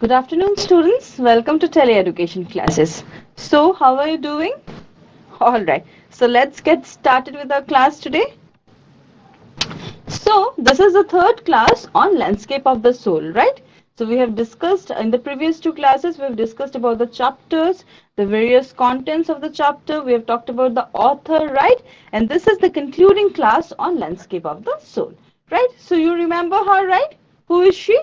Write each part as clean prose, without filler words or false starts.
Good afternoon, students. Welcome to Teleeducation classes. So, how are you doing? All right. So, let's get started with our class today. So, this is the third class on landscape of the soul, right? So, we have discussed in the previous two classes, we have discussed about the chapters, the various contents of the chapter. We have talked about the author, right? And this is the concluding class on landscape of the soul, right? So, you remember her, right? Who is she?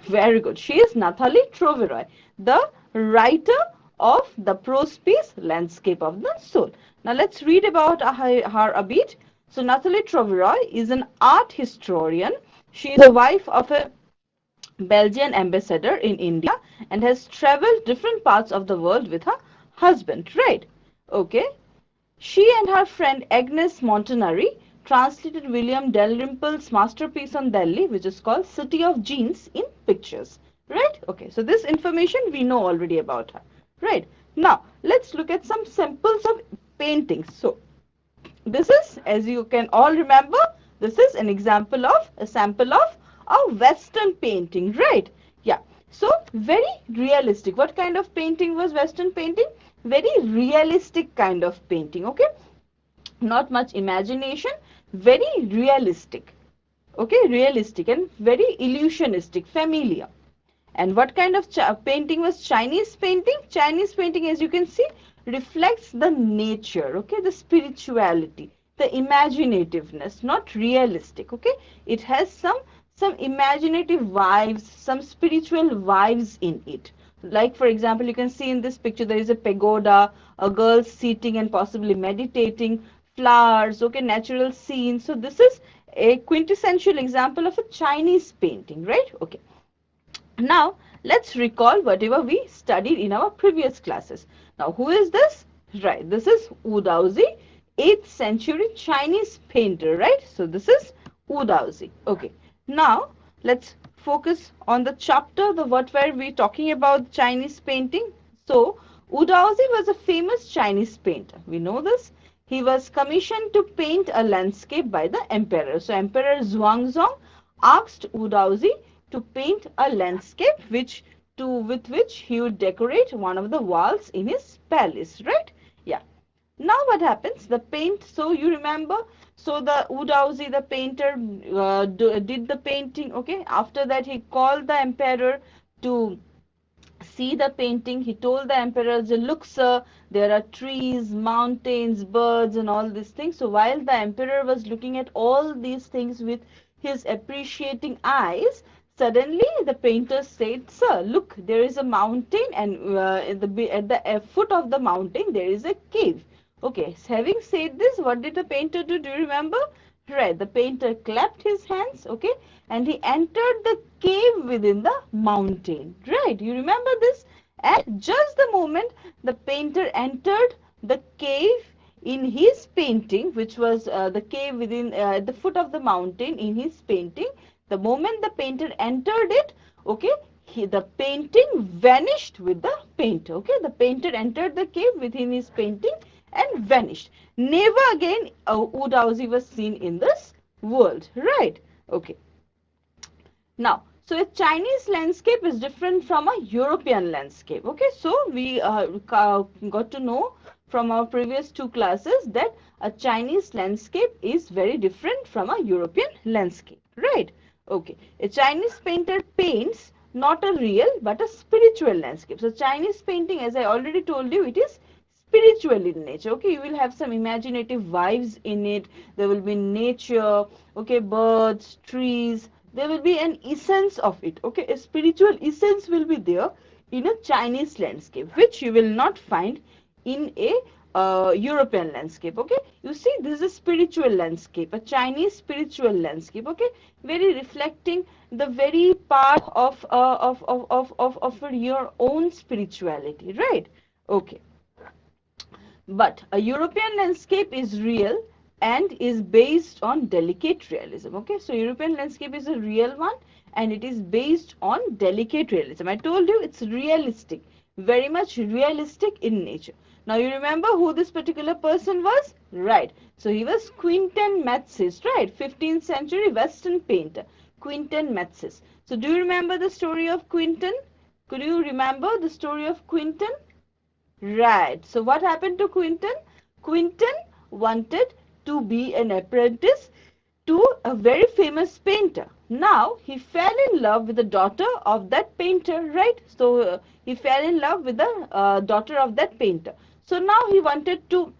Very good. She is Nathalie Troveroy, the writer of the prose piece Landscape of the Soul. Now let's read about her a bit. So Nathalie Troveroy is an art historian. She is the wife of a Belgian ambassador in India and has traveled different parts of the world with her husband, right? Okay. She and her friend Agnes Montanari translated William Dalrymple's masterpiece on Delhi, which is called City of Genes, in pictures. Right? Okay, so this information we know already about her. Right? Now, let's look at some samples of paintings. So, this is, as you can all remember, this is an example of a sample of a Western painting, right? Yeah. So very realistic. What kind of painting was Western painting? Very realistic kind of painting. Okay. Not much imagination. Very realistic. Okay. Realistic and very illusionistic, familiar. And what kind of painting was Chinese painting? Chinese painting, as you can see, reflects the nature, okay, the spirituality, the imaginativeness, not realistic, okay. It has some imaginative vibes, some spiritual vibes in it. Like, for example, you can see in this picture there is a pagoda, a girl sitting and possibly meditating, flowers, okay, natural scenes. So this is a quintessential example of a Chinese painting, right? Okay. Now, let's recall whatever we studied in our previous classes. Now, who is this? Right, this is Wu Daozi, 8th century Chinese painter, right? So, this is Wu Daozi. Okay. Now, let's focus on the chapter, the what were we talking about Chinese painting. So, Wu Daozi was a famous Chinese painter. We know this. He was commissioned to paint a landscape by the emperor. So, Emperor Zhuangzong asked Wu Daozi to paint a landscape with which he would decorate one of the walls in his palace, right? Yeah. Now what happens? The paint, so you remember, so the Wu Daozi, the painter, did the painting, okay? After that, he called the emperor to see the painting. He told the emperor, look, sir, there are trees, mountains, birds, and all these things. So while the emperor was looking at all these things with his appreciating eyes, suddenly the painter said, sir, look, there is a mountain, and at the foot of the mountain there is a cave. Okay, so having said this, what did the painter do? Do you remember? Right, the painter clapped his hands, okay, and he entered the cave within the mountain. Right, you remember this? At just the moment the painter entered the cave in his painting, which was the cave within at the foot of the mountain in his painting, the moment the painter entered it, okay, the painting vanished with the painter. Okay, the painter entered the cave within his painting and vanished. Never again Wu Daozi was seen in this world, right? Okay. Now, so a Chinese landscape is different from a European landscape. Okay, so we got to know from our previous two classes that a Chinese landscape is very different from a European landscape, right? Okay, a Chinese painter paints not a real but a spiritual landscape. So Chinese painting, as I already told you, it is spiritual in nature. Okay, you will have some imaginative vibes in it. There will be nature, okay, birds, trees. There will be an essence of it. Okay, a spiritual essence will be there in a Chinese landscape, which you will not find in a European landscape. Okay, you see, this is a spiritual landscape, a Chinese spiritual landscape. Okay, very reflecting the very part of your own spirituality, right? Okay. But a European landscape is real and is based on delicate realism. Okay, so European landscape is a real one and it is based on delicate realism. I told you it's realistic, very much realistic in nature. Now you remember who this particular person was? Right. So he was Quentin Matsys, right? 15th century Western painter, Quentin Matsys. So do you remember the story of Quentin? Could you remember the story of Quentin? Right. So what happened to Quentin? Quentin wanted to be an apprentice to a very famous painter. Now he fell in love with the daughter of that painter, right? So he fell in love with the daughter of that painter. So now he wanted to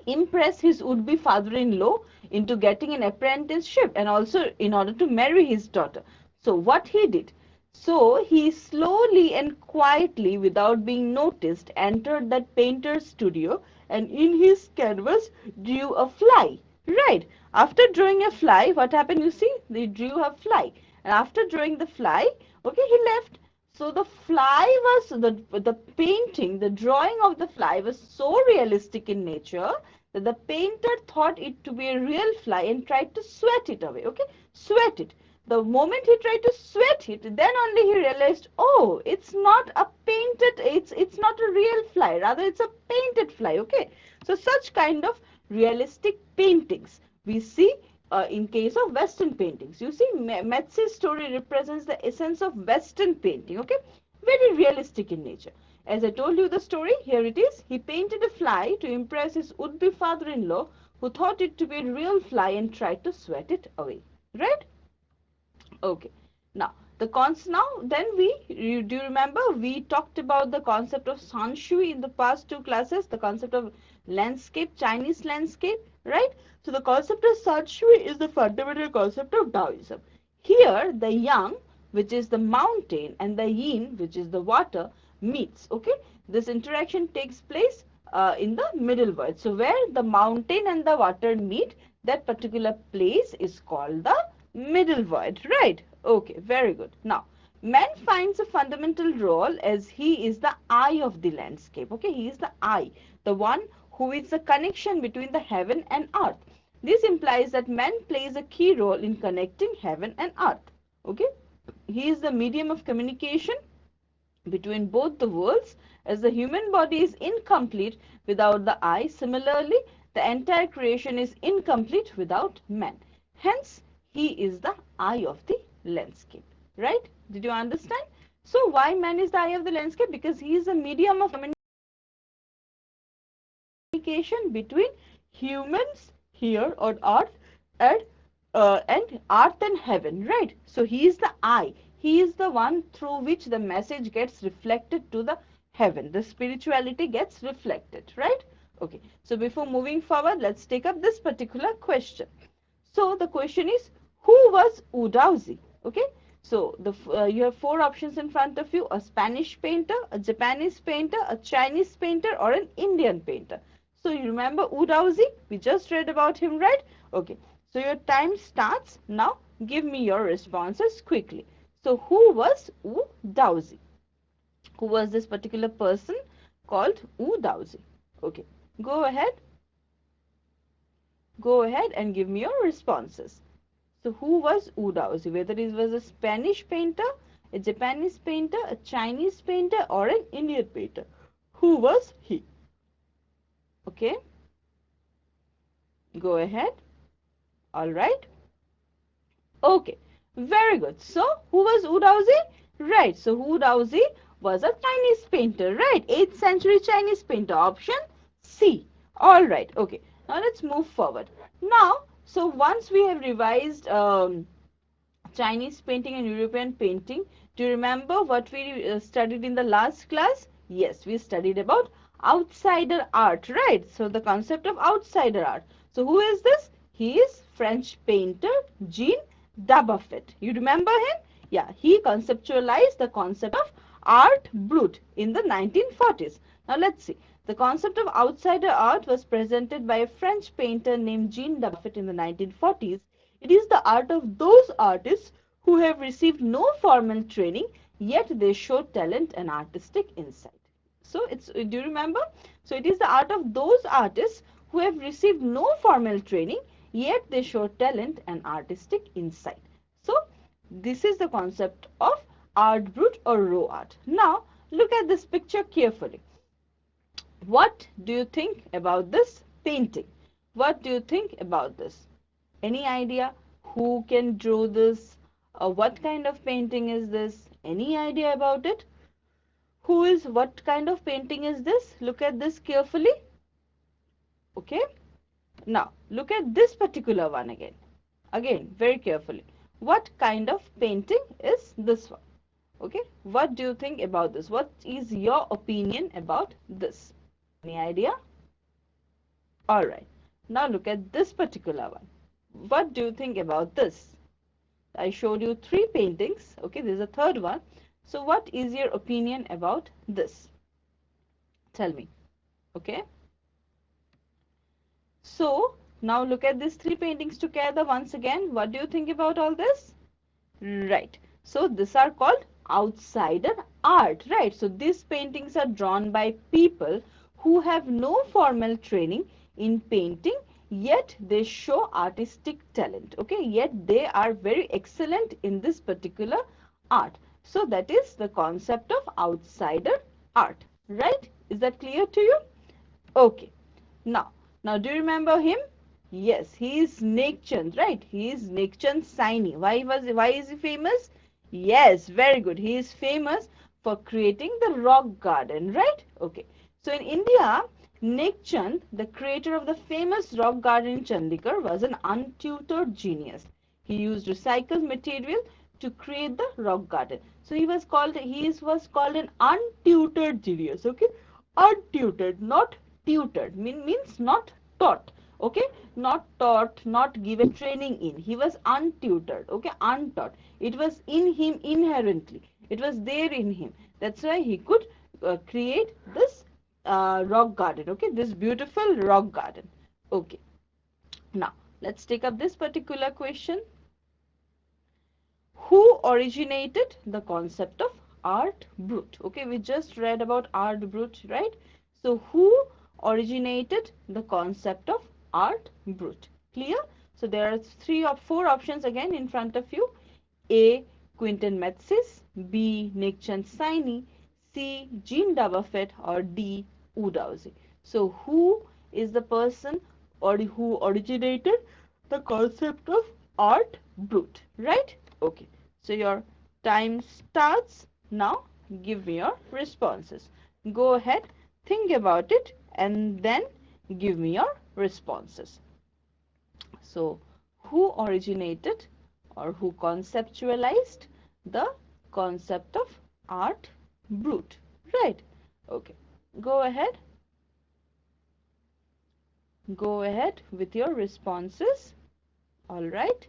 impress his would-be father-in-law into getting an apprenticeship and also in order to marry his daughter. So what he did? So he slowly and quietly, without being noticed, entered that painter's studio and in his canvas drew a fly. Right. After drawing a fly, what happened? You see, they drew a fly. And after drawing the fly, okay, he left. So the fly was the painting, the drawing of the fly was so realistic in nature that the painter thought it to be a real fly and tried to sweat it away. Okay, sweat it. The moment he tried to sweat it, then only he realized, oh, it's not a painted, it's not a real fly, rather it's a painted fly. Okay, so such kind of realistic paintings we see in case of Western paintings. You see, Metzi's story represents the essence of Western painting, okay? Very realistic in nature. As I told you the story, here it is. He painted a fly to impress his would-be father-in-law, who thought it to be a real fly and tried to sweat it away. Right? Okay. Now, then do you remember we talked about the concept of sanshui in the past two classes, the concept of landscape, Chinese landscape, right? So the concept of sanshui is the fundamental concept of Taoism. Here, the yang, which is the mountain, and the yin, which is the water, meets. Okay, this interaction takes place in the middle world. So where the mountain and the water meet, that particular place is called the middle word, right? Okay, very good. Now, man finds a fundamental role as he is the eye of the landscape. Okay, he is the eye, the one who is the connection between the heaven and earth. This implies that man plays a key role in connecting heaven and earth. Okay, he is the medium of communication between both the worlds, as the human body is incomplete without the eye. Similarly, the entire creation is incomplete without man. Hence, he is the eye of the landscape. Right? Did you understand? So, why man is the eye of the landscape? Because he is a medium of communication between humans here on earth and earth and heaven. Right? So, he is the eye. He is the one through which the message gets reflected to the heaven. The spirituality gets reflected. Right? Okay. So, before moving forward, let's take up this particular question. So, the question is, who was Wu Daozi? Okay, so you have four options in front of you: a Spanish painter, a Japanese painter, a Chinese painter, or an Indian painter. So you remember Wu Daozi? We just read about him, right? Okay, so your time starts now. Give me your responses quickly. So who was Wu Daozi? Who was this particular person called Wu Daozi? Okay, go ahead. Go ahead and give me your responses. So who was Wu Daozi? Whether it was a Spanish painter, a Japanese painter, a Chinese painter, or an Indian painter. Who was he? Okay. Go ahead. All right. Okay. Very good. So who was Wu Daozi? Right. So Wu Daozi was a Chinese painter. Right. 8th century Chinese painter. Option C. All right. Okay. Now let's move forward. Now, so once we have revised Chinese painting and European painting, do you remember what we studied in the last class? Yes, we studied about outsider art, right? So the concept of outsider art. So who is this? He is French painter Jean Dubuffet. You remember him? Yeah, he conceptualized the concept of art brut in the 1940s. Now let's see. The concept of outsider art was presented by a French painter named Jean Dubuffet in the 1940s. It is the art of those artists who have received no formal training, yet they show talent and artistic insight. So, do you remember? So, it is the art of those artists who have received no formal training, yet they show talent and artistic insight. So, this is the concept of art brut or raw art. Now, look at this picture carefully. What do you think about this painting? What do you think about this? Any idea who can draw this? What kind of painting is this? Any idea about it? what kind of painting is this? Look at this carefully. Okay. Now, look at this particular one again. Again, very carefully. What kind of painting is this one? Okay. What do you think about this? What is your opinion about this? Any idea? All right. Now look at this particular one. What do you think about this? I showed you three paintings. Okay, there's a third one. So what is your opinion about this? Tell me. Okay. So now look at these three paintings together once again. What do you think about all this? Right. So these are called outsider art, right? So these paintings are drawn by people who have no formal training in painting, yet they show artistic talent. Okay, yet they are very excellent in this particular art. So that is the concept of outsider art, right? Is that clear to you? Okay. Now do you remember him? Yes, he is Nekchand, right? He is Nekchand Saini. Why is he famous? Yes, very good. He is famous for creating the rock garden, right? Okay. So in India, Nekchand, the creator of the famous rock garden in Chandigarh, was an untutored genius. He used recycled material to create the rock garden. So he was called an untutored genius. Okay, untutored, not tutored. Means not taught. Okay, not taught, not given training in. He was untutored. Okay, untaught. It was in him inherently. It was there in him. That's why he could create this rock garden. Okay, this beautiful rock garden. Okay, now let's take up this particular question. Who originated the concept of art brut? Okay, we just read about art brut, right? So who originated the concept of art brut? Clear? So there are three or four options again in front of you. A. Quentin Metzys, B. Nekchand Saini, C. Jean Dubuffet, or D. Udauzi. So who is the person or who originated the concept of art brut, right? Okay, so your time starts now. Give me your responses. Go ahead, think about it, and then give me your responses. So who originated or who conceptualized the concept of art brut, right? Okay, go ahead with your responses. All right.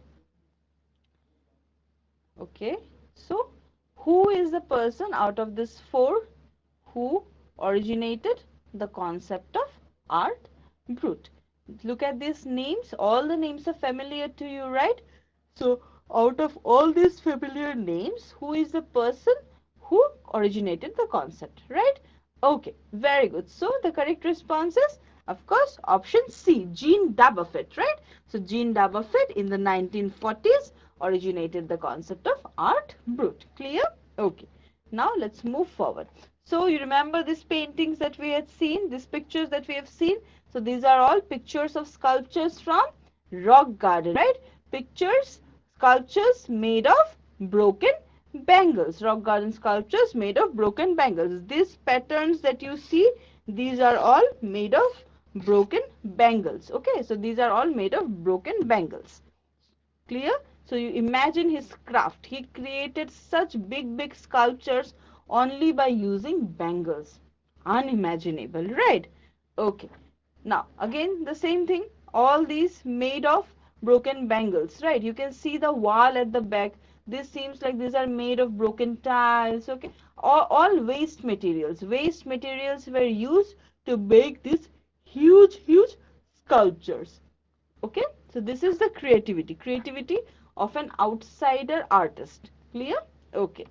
Okay, so who is the person out of this four who originated the concept of art brut? Look at these names. All the names are familiar to you, right? So out of all these familiar names, who is the person who originated the concept, right? Okay, very good. So the correct response is, of course, option C, Jean Dubuffet, right? So Jean Dubuffet in the 1940s originated the concept of art brut. Clear? Okay. Now let's move forward. So you remember these paintings that we had seen, these pictures that we have seen. So these are all pictures of sculptures from rock garden, right? Pictures, sculptures made of broken bangles. Rock garden sculptures made of broken bangles. These patterns that you see, these are all made of broken bangles. Okay, so these are all made of broken bangles. Clear? So you imagine his craft. He created such big sculptures only by using bangles. Unimaginable, right? Okay. Now again the same thing. All these made of broken bangles, right? You can see the wall at the back. This seems like these are made of broken tiles. Okay. All waste materials. Waste materials were used to make these huge sculptures. Okay, so this is the creativity of an outsider artist. Clear? Okay.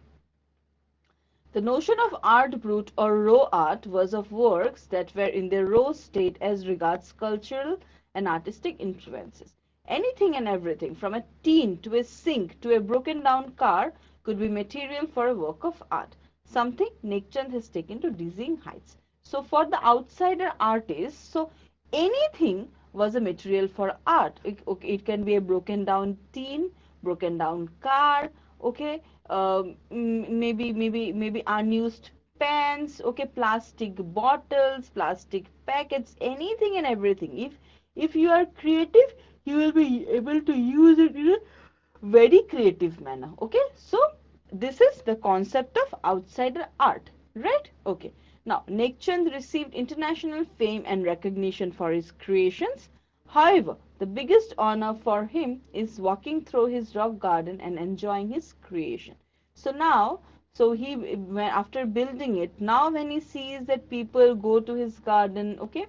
The notion of art brut or raw art was of works that were in their raw state as regards cultural and artistic influences. Anything and everything from a tin to a sink to a broken down car could be material for a work of art, something Nekchand has taken to dizzying heights. So for the outsider artist, so anything was a material for art. It can be a broken down tin, broken down car, okay, maybe unused pens, okay, plastic bottles, plastic packets, anything and everything. If you are creative, you will be able to use it in a very creative manner. Okay, so this is the concept of outsider art, right? Okay, now Nekchand received international fame and recognition for his creations. However, the biggest honor for him is walking through his rock garden and enjoying his creation. So now, so he, after building it, now when he sees that people go to his garden, okay,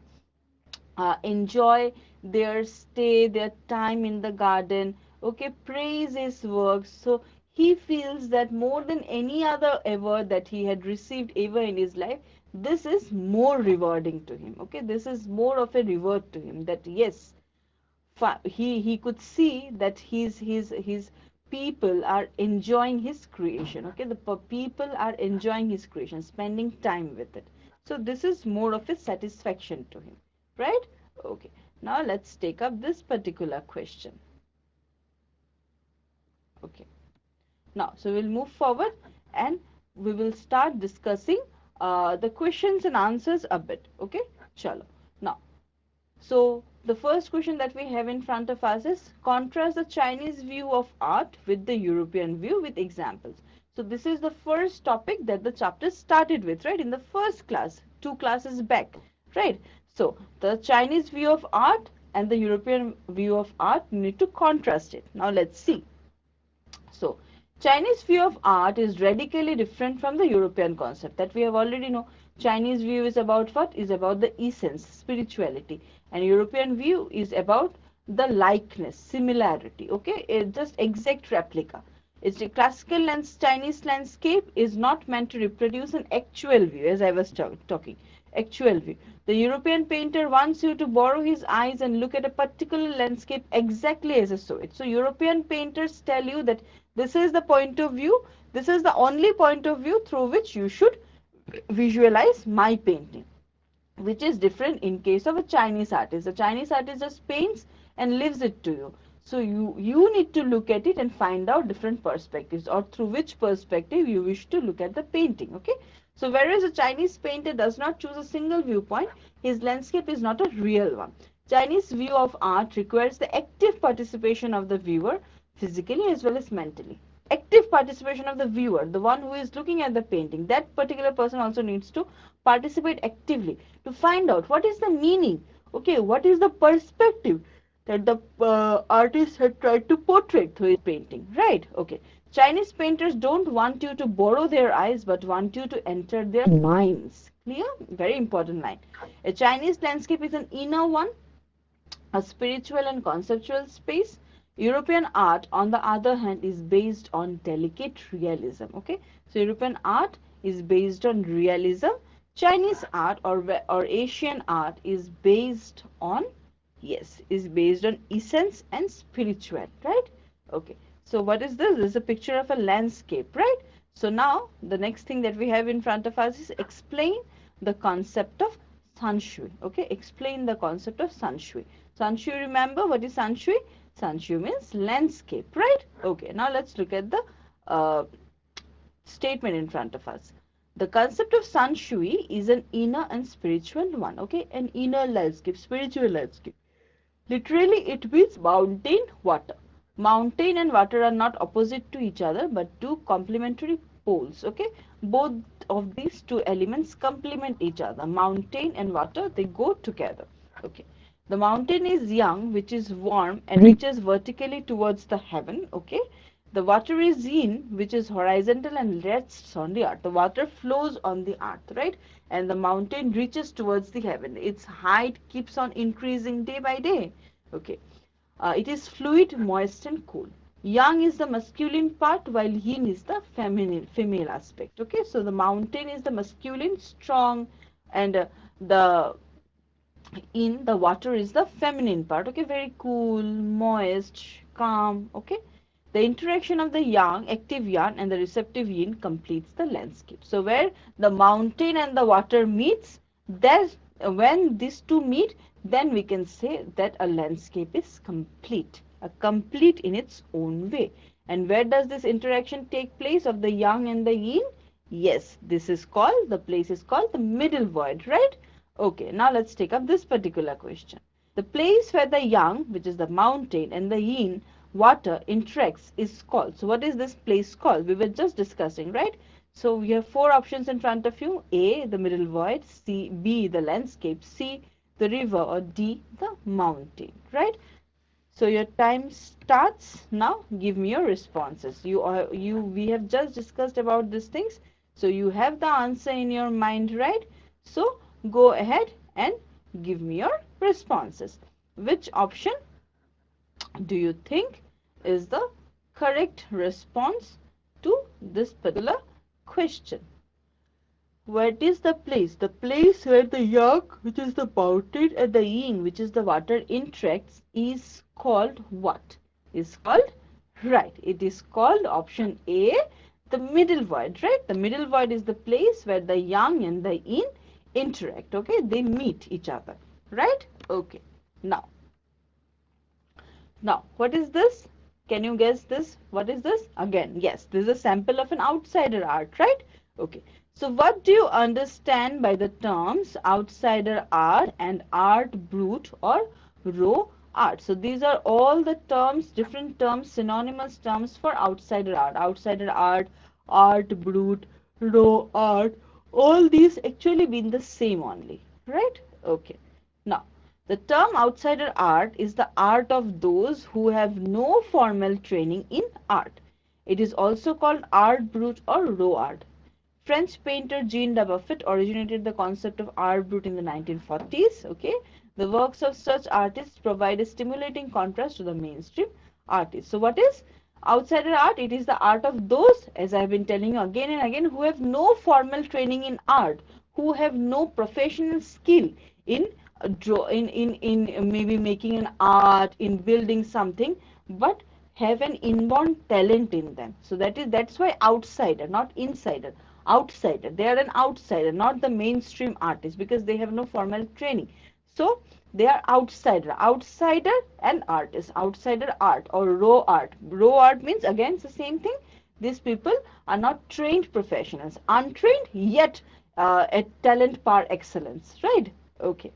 enjoy their stay, their time in the garden, okay, praise his works. So he feels that more than any other ever that he had received ever in his life, this is more rewarding to him. Okay, this is more of a reward to him, that yes, he could see that his people are enjoying his creation. Okay, the people are enjoying his creation, spending time with it. So this is more of a satisfaction to him, right? Okay, now let's take up this particular question. Okay, now so we'll move forward and we will start discussing the questions and answers a bit. Okay, chalo. Now, so the first question that we have in front of us is, contrast the Chinese view of art with the European view with examples. So this is the first topic that the chapter started with, right? In the first class, 2 classes back, right? So the Chinese view of art and the European view of art, need to contrast it. Now let's see. So Chinese view of art is radically different from the European concept that we have already know. Chinese view is about what? Is about the essence, spirituality, and European view is about the likeness, similarity. Okay, it's just exact replica. It's a classical Chinese landscape is not meant to reproduce an actual view, as I was talking. Actual view. The European painter wants you to borrow his eyes and look at a particular landscape exactly as I saw it. So European painters tell you that this is the point of view, this is the only point of view through which you should visualize my painting, which is different in case of a Chinese artist. The Chinese artist just paints and leaves it to you. So you need to look at it and find out different perspectives, or through which perspective you wish to look at the painting. Okay. So whereas a Chinese painter does not choose a single viewpoint, his landscape is not a real one. Chinese view of art requires the active participation of the viewer, physically as well as mentally. Active participation of the viewer, the one who is looking at the painting, that particular person also needs to participate actively to find out what is the meaning, okay, what is the perspective that the artist had tried to portray through his painting, right? Okay. Chinese painters don't want you to borrow their eyes, but want you to enter their minds. Clear? Very important line. A Chinese landscape is an inner one, a spiritual and conceptual space. European art, on the other hand, is based on delicate realism. Okay, so European art is based on realism. Chinese art or Asian art is based on, yes, is based on essence and spiritual, right? Okay, so what is this? This is a picture of a landscape, right? So now the next thing that we have in front of us is explain the concept of sanshui. Okay, explain the concept of sanshui. Sanshui, remember what is sanshui? Sanshui means landscape, right? Okay, now let's look at the statement in front of us. The concept of sanshui is an inner and spiritual one. Okay, an inner landscape, spiritual landscape. Literally, it means mountain, water. Mountain and water are not opposite to each other, but two complementary poles. Okay, both of these two elements complement each other. Mountain and water, they go together. Okay. The mountain is yang, which is warm and reaches vertically towards the heaven. Okay. The water is yin, which is horizontal and rests on the earth. The water flows on the earth, right? And the mountain reaches towards the heaven. Its height keeps on increasing day by day. Okay. It is fluid, moist, and cool. Yang is the masculine part, while yin is the female aspect. Okay. So the mountain is the masculine, strong, and the water is the feminine part. Okay, very cool, moist, calm. Okay, the interaction of the yang, active yang, and the receptive yin completes the landscape. So where the mountain and the water meets, there's when these two meet, then we can say that a landscape is complete, in its own way. And where does this interaction take place of the yang and the yin? Yes, this is called, the place is called the middle void, right? Okay, now let's take up this particular question. The place where the yang, which is the mountain, and the yin, water, interacts is called. So what is this place called? We were just discussing, right? So we have four options in front of you. A, the middle void. C, B, the landscape. C, the river. Or D, the mountain, right? So your time starts now. Give me your responses. We have just discussed about these things. So you have the answer in your mind, right? So go ahead and give me your responses. Which option do you think is the correct response to this particular question? What is the place? The place where the yang, which is the mountain, and the yin, which is the water, interacts is called what? Is called, right, it is called option A, the middle void, right? The middle void is the place where the yang and the yin interact, okay? They meet each other, right? Okay. Now, what is this? Can you guess this? What is this? Again, yes, this is a sample of an outsider art, right? Okay. So what do you understand by the terms outsider art and art brut or raw art? So these are all the terms, different terms, synonymous terms for outsider art. Outsider art, art brut, raw art, all these actually mean the same only, right? Okay. Now, the term outsider art is the art of those who have no formal training in art. It is also called art brut or raw art. French painter Jean Dubuffet originated the concept of art brut in the 1940s. Okay, the works of such artists provide a stimulating contrast to the mainstream artists. So what is outsider art? It is the art of those, as I have been telling you again and again, who have no formal training in art, who have no professional skill in in maybe making an art, in building something, but have an inborn talent in them. So that's why outsider, not insider. Outsider. They are an outsider, not the mainstream artist, because they have no formal training. So they are outsider. Outsider and artist. Outsider art or raw art. Raw art means again it's the same thing. These people are not trained professionals. Untrained yet at talent par excellence. Right? Okay.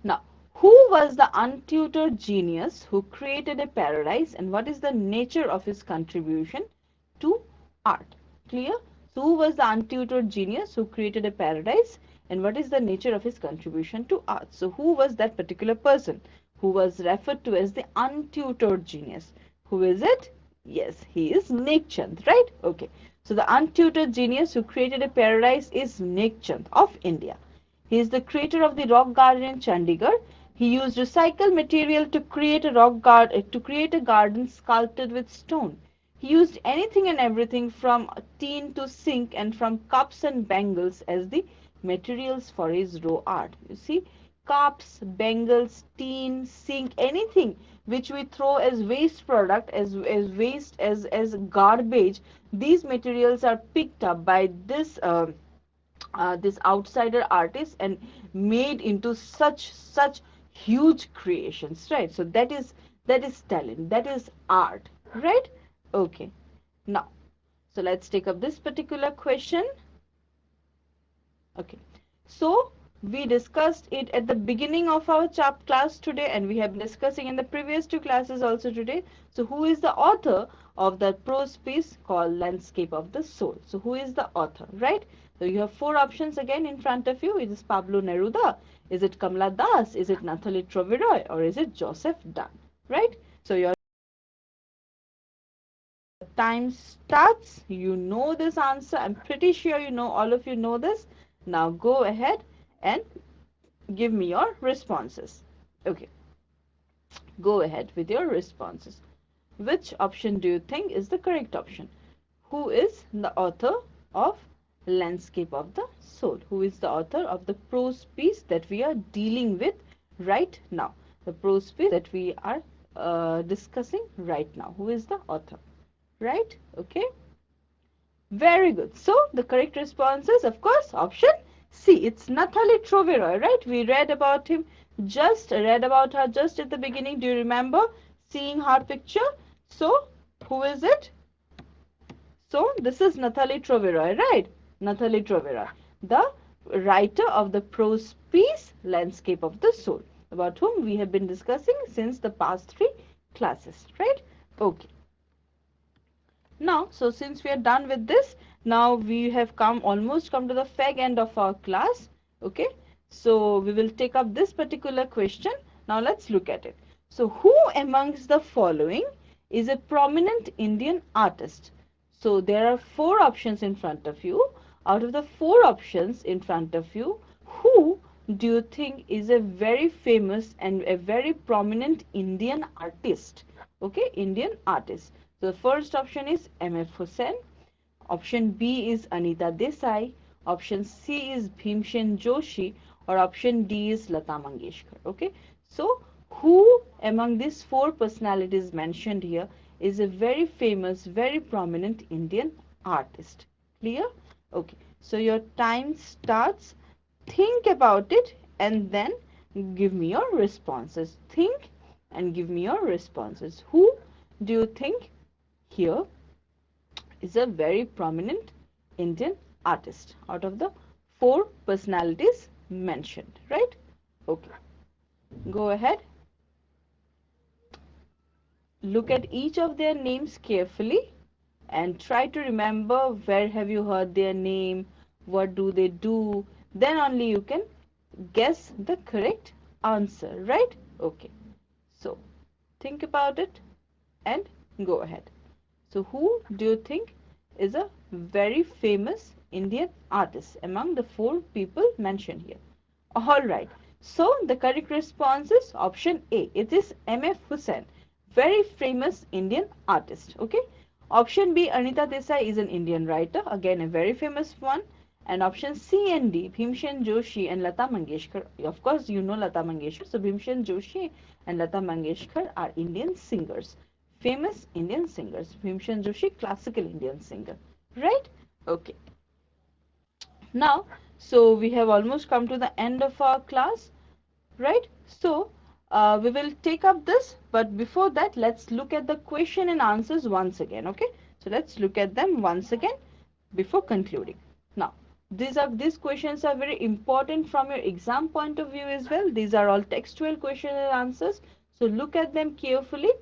Now, who was the untutored genius who created a paradise, and what is the nature of his contribution to art? Clear? So, who was the untutored genius who created a paradise, and what is the nature of his contribution to art? So, who was that particular person who was referred to as the untutored genius? Who is it? Yes, he is Nek Chand, right? Okay. So, the untutored genius who created a paradise is Nek Chand of India. He is the creator of the rock garden in Chandigarh. He used recycled material to create a garden sculpted with stone. He used anything and everything from tin to sink and from cups and bangles as the materials for his raw art. You see, cups, bangles, tin, sink, anything which we throw as waste product, as waste, as garbage, these materials are picked up by this outsider artist and made into such huge creations, right? So that is talent, that is art, right? Okay. Now, so let's take up this particular question. Okay, so we discussed it at the beginning of our class today, and we have been discussing in the previous two classes also today. So who is the author of that prose piece called Landscape of the Soul? So who is the author, right? So you have four options again in front of you. Is it Pablo Neruda? Is it Kamala Das? Is it Nathalie Troveroy? Or is it Joseph Dunn? Right? So your time starts. You know this answer. I'm pretty sure you know, all of you know this. Now go ahead and give me your responses. Okay. Go ahead with your responses. Which option do you think is the correct option? Who is the author of Landscape of the Soul? Who is the author of the prose piece that we are dealing with right now? The prose piece that we are discussing right now. Who is the author? Right? Okay. Very good. So the correct response is, of course, option C. It's Nathalie Troveroy, right? We read about her just at the beginning. Do you remember seeing her picture? So who is it? So this is Nathalie Troveroy, right? Nathalie Troveroy, the writer of the prose piece Landscape of the Soul, about whom we have been discussing since the past three classes, right? Okay. Now, so since we are done with this, now we have almost come to the fag end of our class. Okay, so we will take up this particular question. Now let's look at it. So who amongst the following is a prominent Indian artist? So there are four options in front of you. Out of the four options in front of you, who do you think is a very famous and a very prominent Indian artist? Okay, Indian artist. So the first option is M.F. Hussain. Option B is Anita Desai. Option C is Bhimsen Joshi, or option D is Lata Mangeshkar. Okay, so who among these four personalities mentioned here is a very famous, very prominent Indian artist? Clear? Okay, so your time starts. Think about it and then give me your responses. Think and give me your responses. Who do you think here is a very prominent Indian artist out of the four personalities mentioned, right? Okay, go ahead. Look at each of their names carefully and try to remember where have you heard their name, what do they do, then only you can guess the correct answer, right? Okay, so think about it and go ahead. So who do you think is a very famous Indian artist among the four people mentioned here? Alright, so the correct response is option A. It is M.F. Hussain, very famous Indian artist. Okay. Option B, Anita Desai is an Indian writer, again a very famous one. And option C and D, Bhimsen Joshi and Lata Mangeshkar. Of course, you know Lata Mangeshkar. So Bhimsen Joshi and Lata Mangeshkar are Indian singers. Famous Indian singers. Bhimsen Joshi, classical Indian singer. Right? Okay. Now, so we have almost come to the end of our class, right? So we will take up this, but before that, let's look at the question and answers once again. Okay, so let's look at them once again before concluding. Now, these questions are very important from your exam point of view as well. These are all textual question and answers, so look at them carefully.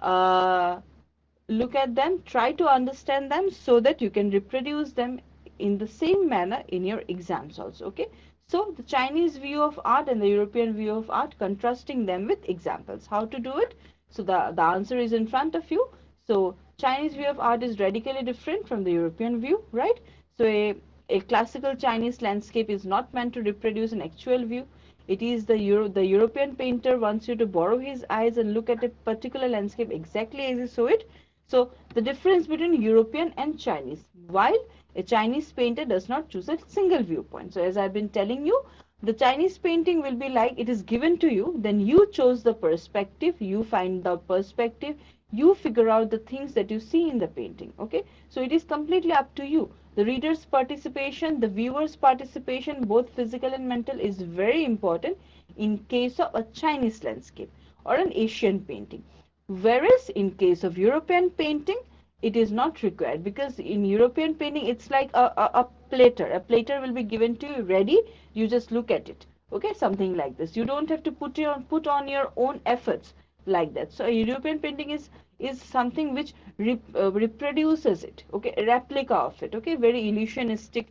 Look at them, try to understand them so that you can reproduce them in the same manner in your exams also. Okay, so the Chinese view of art and the European view of art, contrasting them with examples. How to do it? So the answer is in front of you. So Chinese view of art is radically different from the European view, right? So a classical Chinese landscape is not meant to reproduce an actual view. It is the European painter wants you to borrow his eyes and look at a particular landscape exactly as he saw it. So the difference between European and Chinese, while a Chinese painter does not choose a single viewpoint. So as I've been telling you, the Chinese painting will be like it is given to you, then you chose the perspective, you find the perspective, you figure out the things that you see in the painting. Okay, so it is completely up to you. The reader's participation, the viewer's participation, both physical and mental, is very important in case of a Chinese landscape or an Asian painting. Whereas in case of European painting, it is not required, because in European painting it's like a platter. A platter will be given to you ready. You just look at it. Okay, something like this. You don't have to put on your own efforts like that. So a European painting is something which reproduces it. Okay, a replica of it. Okay, very illusionistic,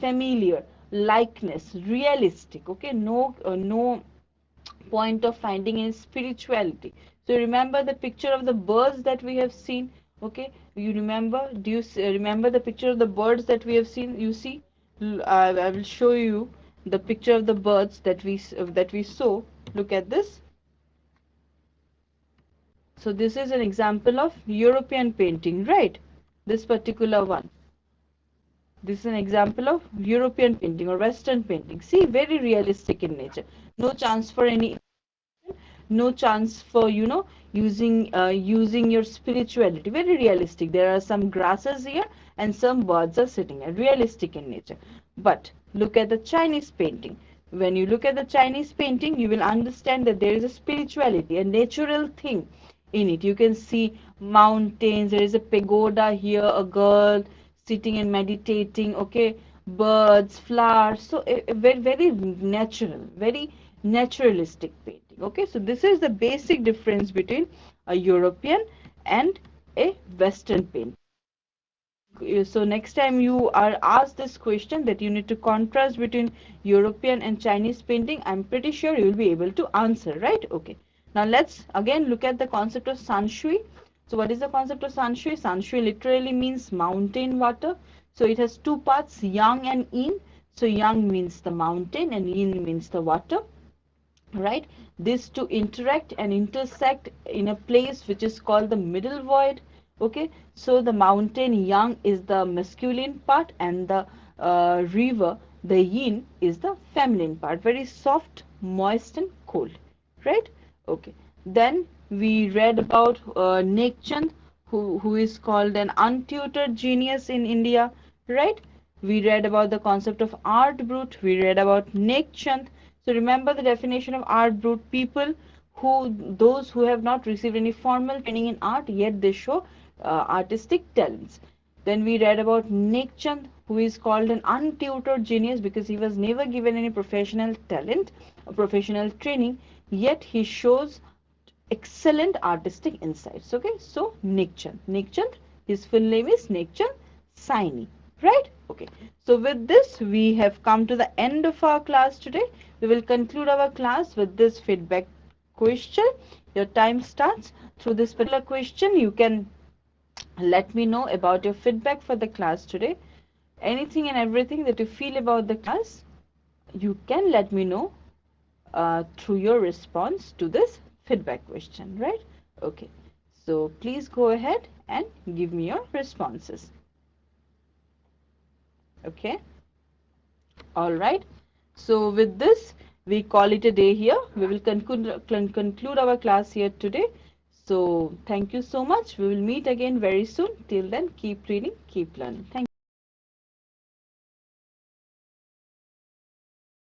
familiar, likeness, realistic. Okay, no point of finding in spirituality. So remember the picture of the birds that we have seen. Okay, you remember? Do you remember the picture of the birds that we have seen? You see, I will show you the picture of the birds that we saw. Look at this. So this is an example of European painting, right? This particular one. This is an example of European painting or Western painting. See, very realistic in nature. No chance for any, no chance for, using your spirituality. Very realistic. There are some grasses here and some birds are sitting here. Realistic in nature. But look at the Chinese painting. When you look at the Chinese painting, you will understand that there is a spirituality, a natural thing in it. You can see mountains, there is a pagoda here, a girl sitting and meditating, okay, birds, flowers. So a very, very natural, very naturalistic painting. Okay, so this is the basic difference between a European and a Western painting. So next time you are asked this question that you need to contrast between European and Chinese painting, I'm pretty sure you will be able to answer, right? Okay. Now let's again look at the concept of sanshui. So what is the concept of sanshui? Sanshui literally means mountain water. So it has two parts, yang and yin. So yang means the mountain and yin means the water, right? These two interact and intersect in a place which is called the middle void. Okay, so the mountain yang is the masculine part and the river, the yin, is the feminine part, very soft, moist and cold, right? Okay, then we read about Nekchand, who is called an untutored genius in India, right? We read about the concept of art brut, we read about Nekchand. So remember the definition of art brut: people those who have not received any formal training in art, yet they show artistic talents. Then we read about Nekchand, who is called an untutored genius because he was never given any professional talent, professional training, yet he shows excellent artistic insights. Okay, so Nekchand, his full name is Nekchand Saini, right? Okay, so with this we have come to the end of our class today. We will conclude our class with this feedback question. Your time starts. Through this particular question, you can let me know about your feedback for the class today. Anything and everything that you feel about the class, you can let me know through your response to this feedback question, right? Okay, so please go ahead and give me your responses. Okay, all right. So with this, we call it a day here. We will conclude our class here today. So thank you so much. We will meet again very soon. Till then, keep reading, keep learning. Thank you.